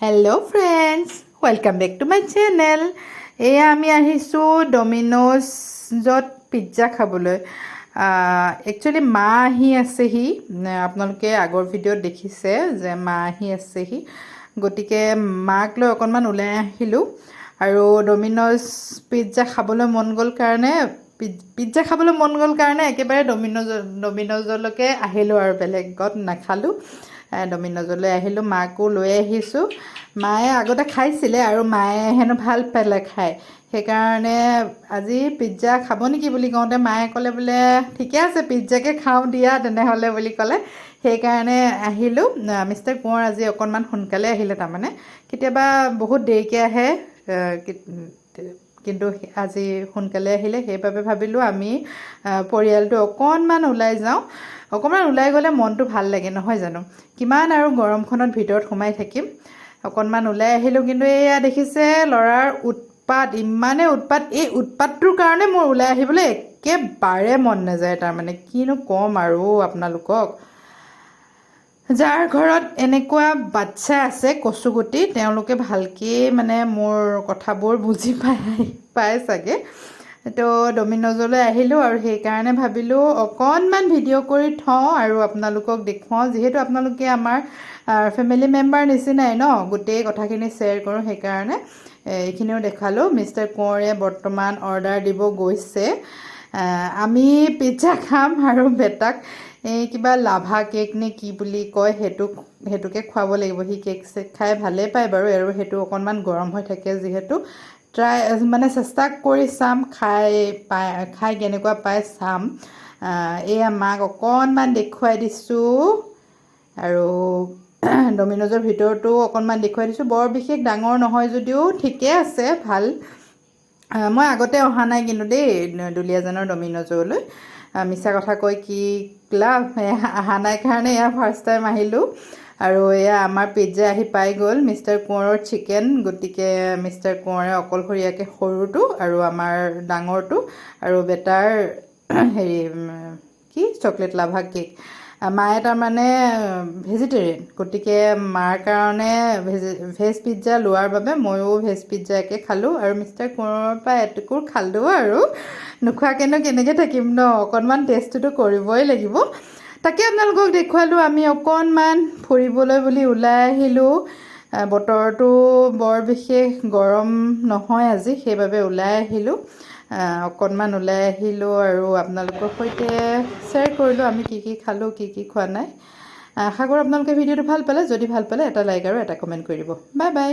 Hello friends, welcome back to my channel. এয়া আমি আহিছো ডমিনোজত পিজ্জা খাবলৈ। একচুয়ালি মা আহি আছেহি, আপোনালোকে আগৰ ভিডিঅ'ত দেখিছে যে মা আহি আছেহি, গতিকে মাক লৈ অকণমান ওলাই আহিলো আৰু ডমিনোজ পিজ্জা খাবলৈ মন গ'ল কাৰণে একেবাৰে ডমিনোজলৈকে আহিলো আৰু বেলেগত নাখালো। ডমিনোজলৈ আহিলো, মাকো লৈ আহিছো। মায়ে আগতে খাইছিলে আৰু মায়ে হেনো ভাল পালে খাই, সেইকাৰণে আজি পিজ্জা খাব নেকি বুলি কওঁতে মায়ে ক'লে বোলে ঠিকে আছে পিজ্জাকে খাওঁ দিয়া তেনেহ'লে বুলি ক'লে। সেইকাৰণে আহিলোঁ। মিষ্টাৰ কোঁৱৰ আজি অকণমান সোনকালে আহিলে, তাৰমানে কেতিয়াবা বহুত দেৰিকৈ আহে, কিন্তু আজি সোনকালে আহিলে। সেইবাবে ভাবিলোঁ আমি পৰিয়ালটো অকণমান ওলাই যাওঁ। অকণমান ওলাই গ'লে মনটো ভাল লাগে নহয় জানো, কিমান আৰু গৰমখনত ভিতৰত সোমাই থাকিম। অকণমান ওলাই আহিলোঁ, কিন্তু এয়া দেখিছে ল'ৰাৰ উৎপাত, ইমানে উৎপাত। এই উৎপাতটোৰ কাৰণে মোৰ ওলাই আহিবলৈ একেবাৰে মন নাযায়। তাৰমানে কিনো ক'ম আৰু আপোনালোকক, যাৰ ঘৰত এনেকুৱা বাচ্ছা আছে কচুগুটি, তেওঁলোকে ভালকৈ মানে মোৰ কথাবোৰ বুজি পায় চাগে। তো ডমিনোজলৈ আহিলোঁ আৰু সেইকাৰণে ভাবিলোঁ অকণমান ভিডিঅ' কৰি থওঁ আৰু আপোনালোকক দেখুৱাওঁ, যিহেতু আপোনালোকে আমাৰ ফেমিলি মেম্বাৰ নিচিনাই ন, গোটেই কথাখিনি শ্বেয়াৰ কৰোঁ। সেইকাৰণে এইখিনিও দেখালোঁ। মিষ্টাৰ কোঁৱৰে বৰ্তমান অৰ্ডাৰ দিব গৈছে। আমি পিজ্জা খাম আৰু বেটাক এই কিবা লাভা কেক নে কি বুলি কয় সেইটোকে খুৱাব লাগিব। সি কেক চেক খাই ভালেই পায় বাৰু, আৰু সেইটো অকণমান গৰম হৈ থাকে যিহেতু। চেষ্টা কৰি চাম, খাই কেনেকুৱা পাই চাম। এয়া মাক অকণমান দেখুৱাই দিছোঁ আৰু ডমিনোজৰ ভিতৰতো অকণমান দেখুৱাই দিছোঁ। বৰ বিশেষ ডাঙৰ নহয় যদিও ঠিকে আছে, ভাল। মই আগতে অহা নাই কিন্তু দেই দুলীয়াজানৰ ডমিনোজলৈ, মিছা কথা কৈ কি লাভ, অহা নাই কাৰণে এয়া ফাৰ্ষ্ট টাইম আহিলোঁ। আৰু এয়া আমাৰ পিজ্জা আহি পাই গ'ল, মিষ্টাৰ কোঁৱৰৰ চিকেন। গতিকে মিষ্টাৰ কোঁৱৰে অকলশৰীয়াকৈ সৰুটো আৰু আমাৰ ডাঙৰটো, আৰু বেটাৰ চকলেট লাভা কেক। মায়ে তাৰমানে ভেজিটেৰিয়ান, গতিকে মাৰ কাৰণে ভেজ পিজ্জা লোৱাৰ বাবে ময়ো ভেজ পিজ্জাকে খালোঁ আৰু মিষ্টাৰ কোঁৱৰৰ পৰা এটুকুৰ খালোঁ। আৰু নোখোৱাকেনো কেনেকৈ থাকিম ন, অকণমান টেষ্টটোতো কৰিবই লাগিব। তাকে আপোনালোকক দেখুৱালোঁ। আমি অকণমান ফুৰিবলৈ বুলি ওলাই আহিলোঁ। বতৰটো বৰ বিশেষ গৰম নহয় আজি, সেইবাবে ওলাই আহিলোঁ। অকণমান ওলাই আহিলোঁ আৰু আপোনালোকৰ সৈতে শ্বেয়াৰ কৰিলোঁ আমি কি খালোঁ, কি খোৱা নাই। আশা কৰোঁ আপোনালোকে ভিডিঅ'টো ভাল পালে। যদি ভাল পালে এটা লাইক আৰু এটা কমেণ্ট কৰি দিব। Bye bye.